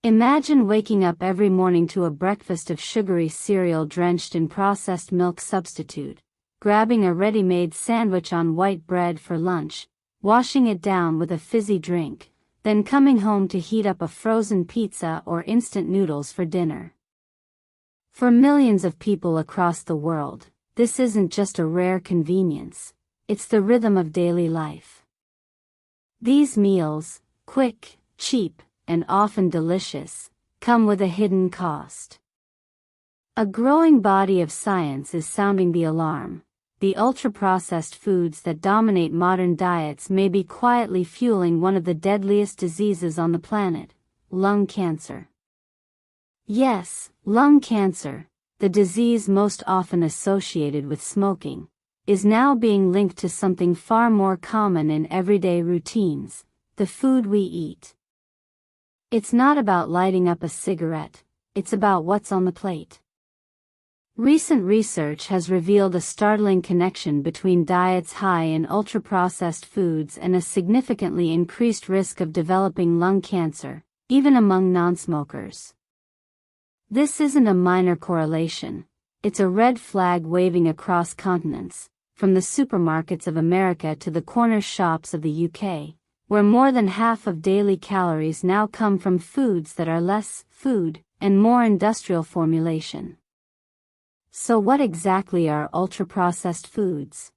Imagine waking up every morning to a breakfast of sugary cereal drenched in processed milk substitute, grabbing a ready-made sandwich on white bread for lunch, washing it down with a fizzy drink, then coming home to heat up a frozen pizza or instant noodles for dinner. For millions of people across the world, this isn't just a rare convenience, it's the rhythm of daily life. These meals, quick, cheap, and often delicious, come with a hidden cost. A growing body of science is sounding the alarm. The ultra-processed foods that dominate modern diets may be quietly fueling one of the deadliest diseases on the planet, lung cancer. Yes, lung cancer, the disease most often associated with smoking, is now being linked to something far more common in everyday routines, the food we eat. It's not about lighting up a cigarette, it's about what's on the plate. Recent research has revealed a startling connection between diets high in ultra-processed foods and a significantly increased risk of developing lung cancer, even among non-smokers. This isn't a minor correlation, it's a red flag waving across continents, from the supermarkets of America to the corner shops of the UK, where more than half of daily calories now come from foods that are less food and more industrial formulation. So what exactly are ultra-processed foods?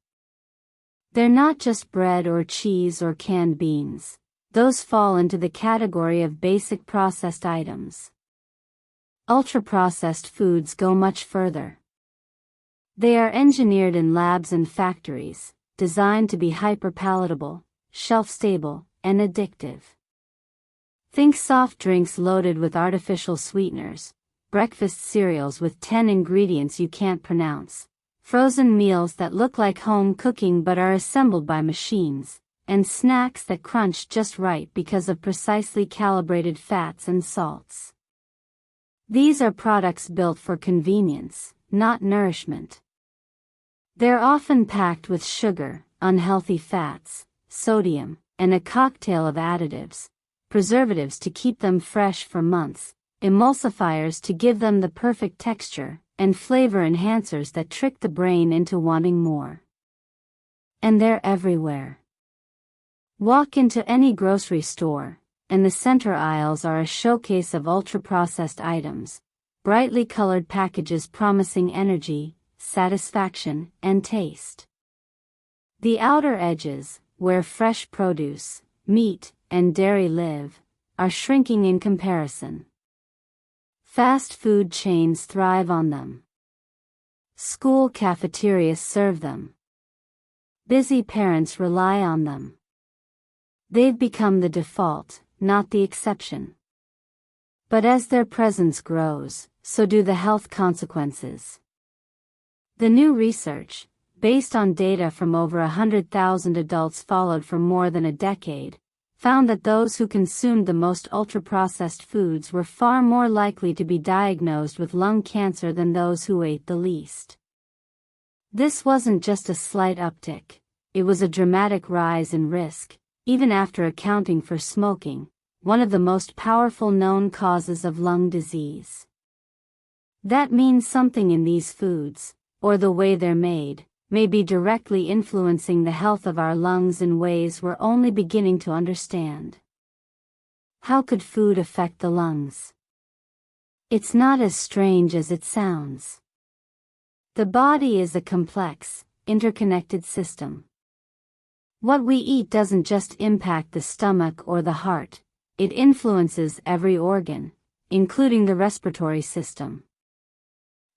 They're not just bread or cheese or canned beans. Those fall into the category of basic processed items. Ultra-processed foods go much further. They are engineered in labs and factories, designed to be hyper-palatable, shelf-stable, and addictive. Think soft drinks loaded with artificial sweeteners, breakfast cereals with 10 ingredients you can't pronounce, frozen meals that look like home cooking but are assembled by machines, and snacks that crunch just right because of precisely calibrated fats and salts. These are products built for convenience, not nourishment. They're often packed with sugar, unhealthy fats, sodium, and a cocktail of additives, preservatives to keep them fresh for months, emulsifiers to give them the perfect texture, and flavor enhancers that trick the brain into wanting more. And they're everywhere. Walk into any grocery store, and the center aisles are a showcase of ultra-processed items, brightly colored packages promising energy, satisfaction, and taste. The outer edges, where fresh produce, meat, and dairy live, are shrinking in comparison. Fast food chains thrive on them. School cafeterias serve them. Busy parents rely on them. They've become the default, not the exception. But as their presence grows, so do the health consequences. The new research, based on data from over 100,000 adults followed for more than a decade, found that those who consumed the most ultra-processed foods were far more likely to be diagnosed with lung cancer than those who ate the least. This wasn't just a slight uptick, it was a dramatic rise in risk, even after accounting for smoking, one of the most powerful known causes of lung disease. That means something in these foods, or the way they're made, may be directly influencing the health of our lungs in ways we're only beginning to understand. How could food affect the lungs? It's not as strange as it sounds. The body is a complex, interconnected system. What we eat doesn't just impact the stomach or the heart, it influences every organ, including the respiratory system.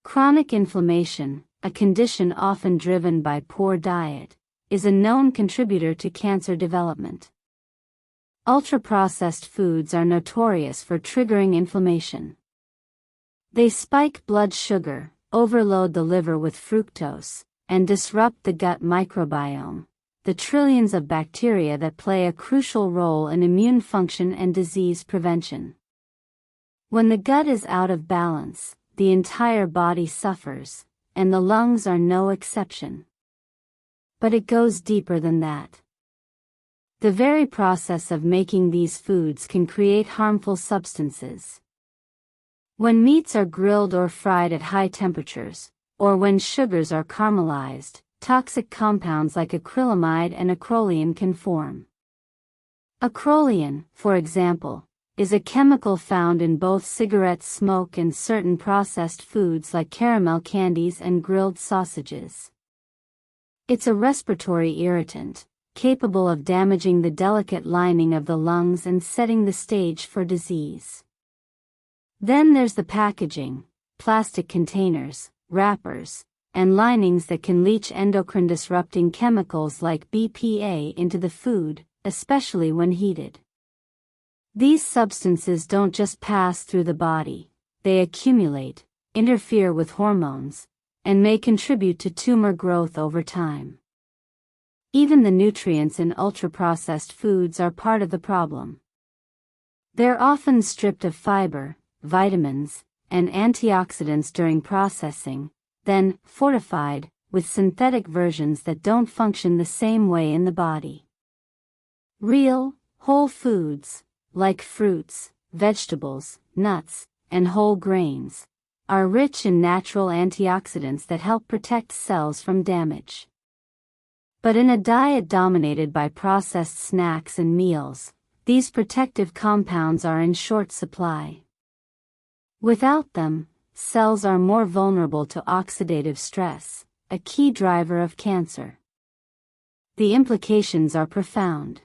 Chronic inflammation, a condition often driven by poor diet, is a known contributor to cancer development. Ultra-processed foods are notorious for triggering inflammation. They spike blood sugar, overload the liver with fructose, and disrupt the gut microbiome, the trillions of bacteria that play a crucial role in immune function and disease prevention. When the gut is out of balance, the entire body suffers, and the lungs are no exception. But it goes deeper than that. The very process of making these foods can create harmful substances. When meats are grilled or fried at high temperatures, or when sugars are caramelized, toxic compounds like acrylamide and acrolein can form. Acrolein, for example, is a chemical found in both cigarette smoke and certain processed foods like caramel candies and grilled sausages. It's a respiratory irritant, capable of damaging the delicate lining of the lungs and setting the stage for disease. Then there's the packaging, plastic containers, wrappers, and linings that can leach endocrine-disrupting chemicals like BPA into the food, especially when heated. These substances don't just pass through the body, they accumulate, interfere with hormones, and may contribute to tumor growth over time. Even the nutrients in ultra-processed foods are part of the problem. They're often stripped of fiber, vitamins, and antioxidants during processing, then fortified with synthetic versions that don't function the same way in the body. Real, whole foods, like fruits, vegetables, nuts, and whole grains, are rich in natural antioxidants that help protect cells from damage. But in a diet dominated by processed snacks and meals, these protective compounds are in short supply. Without them, cells are more vulnerable to oxidative stress, a key driver of cancer. The implications are profound.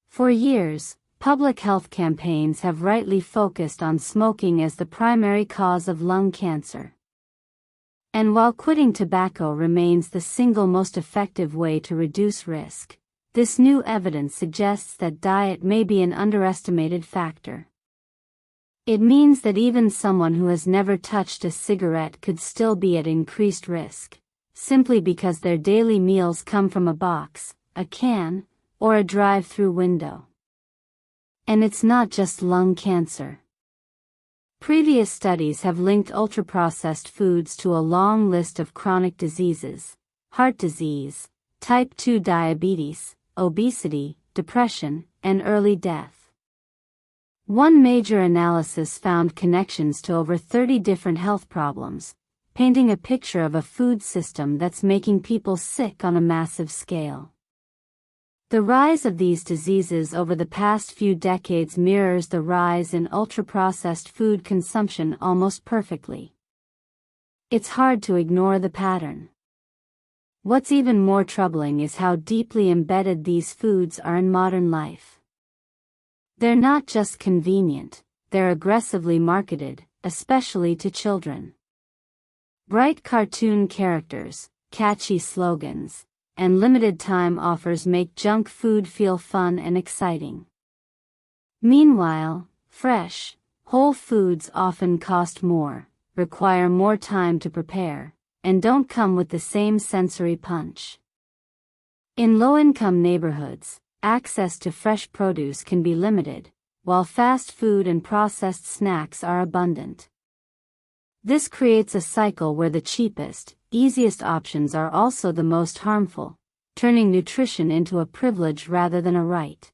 For years, public health campaigns have rightly focused on smoking as the primary cause of lung cancer. And while quitting tobacco remains the single most effective way to reduce risk, this new evidence suggests that diet may be an underestimated factor. It means that even someone who has never touched a cigarette could still be at increased risk, simply because their daily meals come from a box, a can, or a drive-through window. And it's not just lung cancer. Previous studies have linked ultra-processed foods to a long list of chronic diseases: heart disease, type 2 diabetes, obesity, depression, and early death. One major analysis found connections to over 30 different health problems, painting a picture of a food system that's making people sick on a massive scale. The rise of these diseases over the past few decades mirrors the rise in ultra-processed food consumption almost perfectly. It's hard to ignore the pattern. What's even more troubling is how deeply embedded these foods are in modern life. They're not just convenient, they're aggressively marketed, especially to children. Bright cartoon characters, catchy slogans, and limited-time offers make junk food feel fun and exciting. Meanwhile, fresh, whole foods often cost more, require more time to prepare, and don't come with the same sensory punch. In low-income neighborhoods, access to fresh produce can be limited, while fast food and processed snacks are abundant. This creates a cycle where the cheapest, easiest options are also the most harmful, turning nutrition into a privilege rather than a right.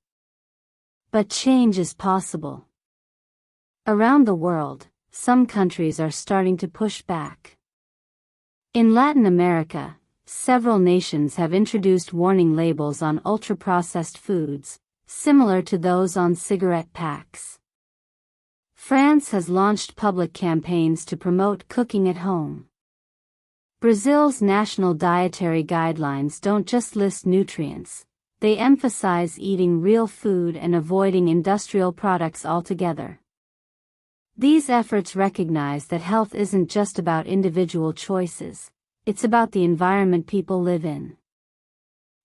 But change is possible. Around the world, some countries are starting to push back. In Latin America, several nations have introduced warning labels on ultra-processed foods, similar to those on cigarette packs. France has launched public campaigns to promote cooking at home. Brazil's national dietary guidelines don't just list nutrients, they emphasize eating real food and avoiding industrial products altogether. These efforts recognize that health isn't just about individual choices, it's about the environment people live in.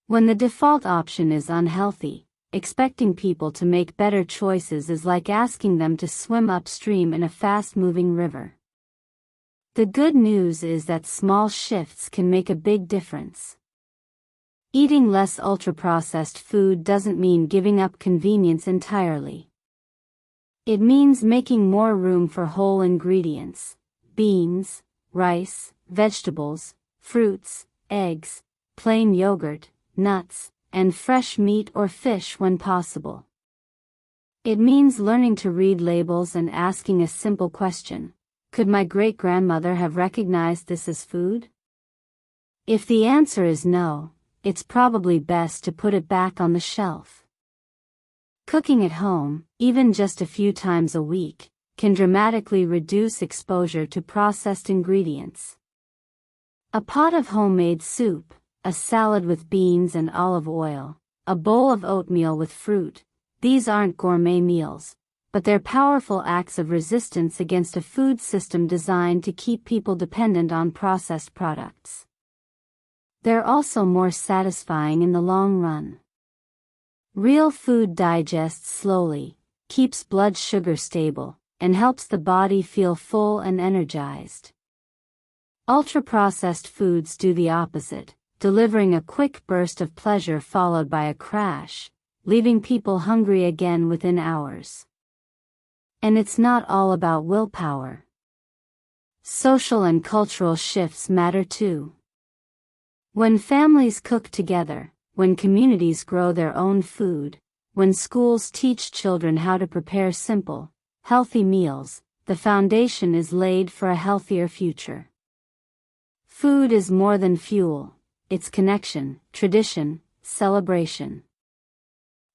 When the default option is unhealthy, expecting people to make better choices is like asking them to swim upstream in a fast-moving river. The good news is that small shifts can make a big difference. Eating less ultra-processed food doesn't mean giving up convenience entirely. It means making more room for whole ingredients: beans, rice, vegetables, fruits, eggs, plain yogurt, nuts, and fresh meat or fish when possible. It means learning to read labels and asking a simple question: could my great-grandmother have recognized this as food? If the answer is no, it's probably best to put it back on the shelf. Cooking at home, even just a few times a week, can dramatically reduce exposure to processed ingredients. A pot of homemade soup, a salad with beans and olive oil, a bowl of oatmeal with fruit, these aren't gourmet meals, but they're powerful acts of resistance against a food system designed to keep people dependent on processed products. They're also more satisfying in the long run. Real food digests slowly, keeps blood sugar stable, and helps the body feel full and energized. Ultra-processed foods do the opposite, delivering a quick burst of pleasure followed by a crash, leaving people hungry again within hours. And it's not all about willpower. Social and cultural shifts matter too. When families cook together, when communities grow their own food, when schools teach children how to prepare simple, healthy meals, the foundation is laid for a healthier future. Food is more than fuel, it's connection, tradition, celebration.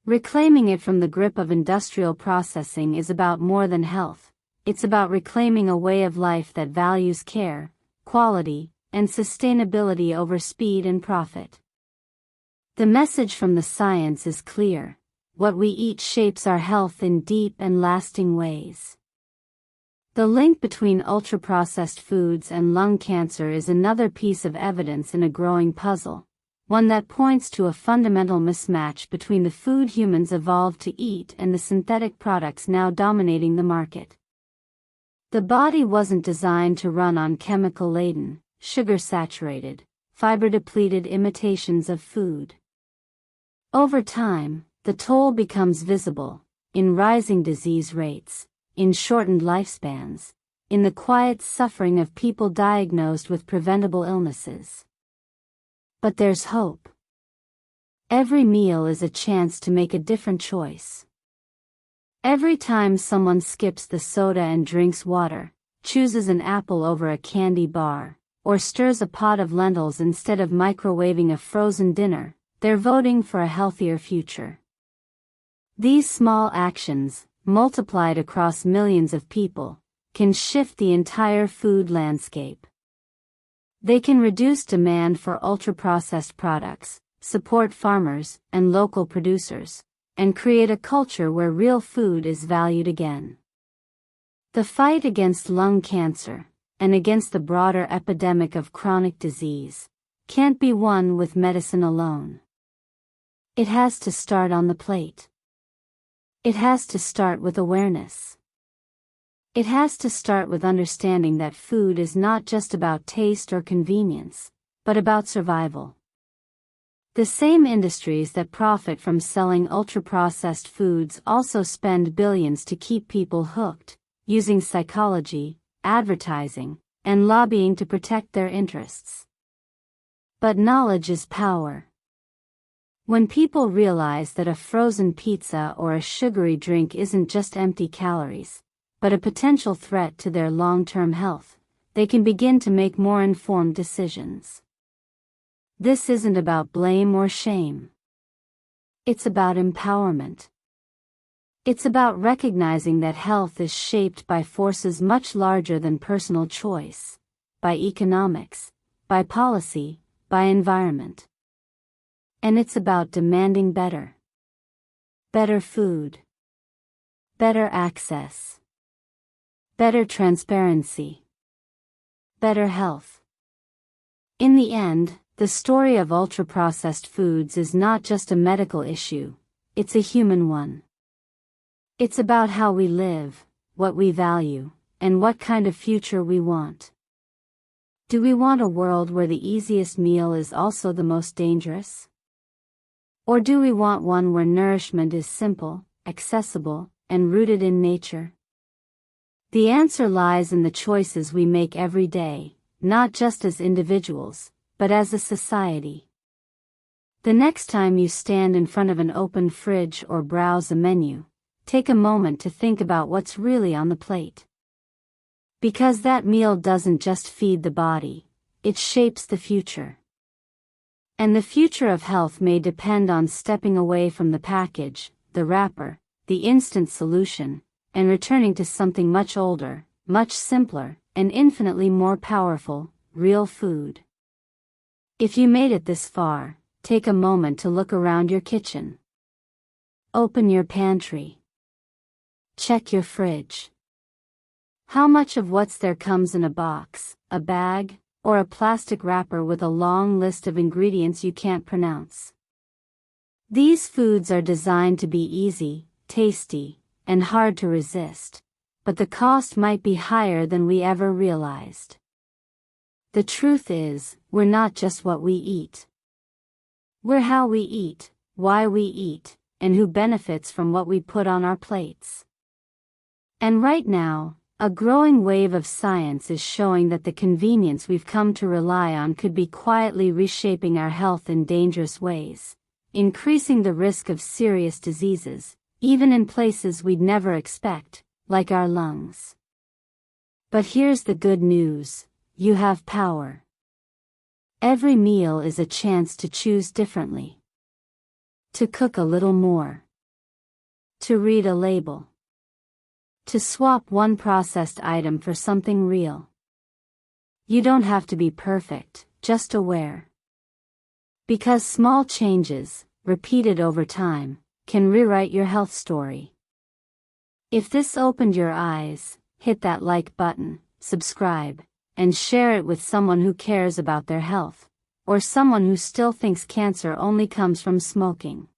Reclaiming it from the grip of industrial processing is about more than health, it's about reclaiming a way of life that values care, quality, and sustainability over speed and profit. The message from the science is clear: what we eat shapes our health in deep and lasting ways. The link between ultra-processed foods and lung cancer is another piece of evidence in a growing puzzle, one that points to a fundamental mismatch between the food humans evolved to eat and the synthetic products now dominating the market. The body wasn't designed to run on chemical-laden, sugar-saturated, fiber-depleted imitations of food. Over time, the toll becomes visible, in rising disease rates, in shortened lifespans, in the quiet suffering of people diagnosed with preventable illnesses. But there's hope. Every meal is a chance to make a different choice. Every time someone skips the soda and drinks water, chooses an apple over a candy bar, or stirs a pot of lentils instead of microwaving a frozen dinner, they're voting for a healthier future. These small actions, multiplied across millions of people, can shift the entire food landscape. They can reduce demand for ultra-processed products, support farmers and local producers, and create a culture where real food is valued again. The fight against lung cancer, and against the broader epidemic of chronic disease, can't be won with medicine alone. It has to start on the plate. It has to start with awareness. It has to start with understanding that food is not just about taste or convenience, but about survival. The same industries that profit from selling ultra-processed foods also spend billions to keep people hooked, using psychology, advertising, and lobbying to protect their interests. But knowledge is power. When people realize that a frozen pizza or a sugary drink isn't just empty calories, but a potential threat to their long-term health, they can begin to make more informed decisions. This isn't about blame or shame. It's about empowerment. It's about recognizing that health is shaped by forces much larger than personal choice, by economics, by policy, by environment. And it's about demanding better. Better food. Better access. Better transparency. Better health. In the end, the story of ultra-processed foods is not just a medical issue, it's a human one. It's about how we live, what we value, and what kind of future we want. Do we want a world where the easiest meal is also the most dangerous? Or do we want one where nourishment is simple, accessible, and rooted in nature? The answer lies in the choices we make every day, not just as individuals, but as a society. The next time you stand in front of an open fridge or browse a menu, take a moment to think about what's really on the plate. Because that meal doesn't just feed the body, it shapes the future. And the future of health may depend on stepping away from the package, the wrapper, the instant solution, and returning to something much older, much simpler, and infinitely more powerful, real food. If you made it this far, take a moment to look around your kitchen. Open your pantry. Check your fridge. How much of what's there comes in a box, a bag, or a plastic wrapper with a long list of ingredients you can't pronounce? These foods are designed to be easy, tasty, and hard to resist, but the cost might be higher than we ever realized. The truth is, we're not just what we eat. We're how we eat, why we eat, and who benefits from what we put on our plates. And right now, a growing wave of science is showing that the convenience we've come to rely on could be quietly reshaping our health in dangerous ways, increasing the risk of serious diseases, even in places we'd never expect, like our lungs. But here's the good news: you have power. Every meal is a chance to choose differently. To cook a little more. To read a label. To swap one processed item for something real. You don't have to be perfect, just aware. Because small changes, repeated over time, can rewrite your health story. If this opened your eyes, hit that like button, subscribe, and share it with someone who cares about their health, or someone who still thinks cancer only comes from smoking.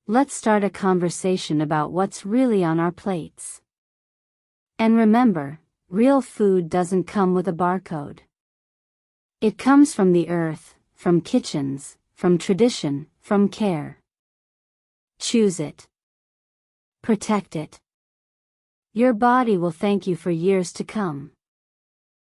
Let's start a conversation about what's really on our plates. And remember, real food doesn't come with a barcode. It comes from the earth, from kitchens, from tradition, from care. Choose it. Protect it. Your body will thank you for years to come.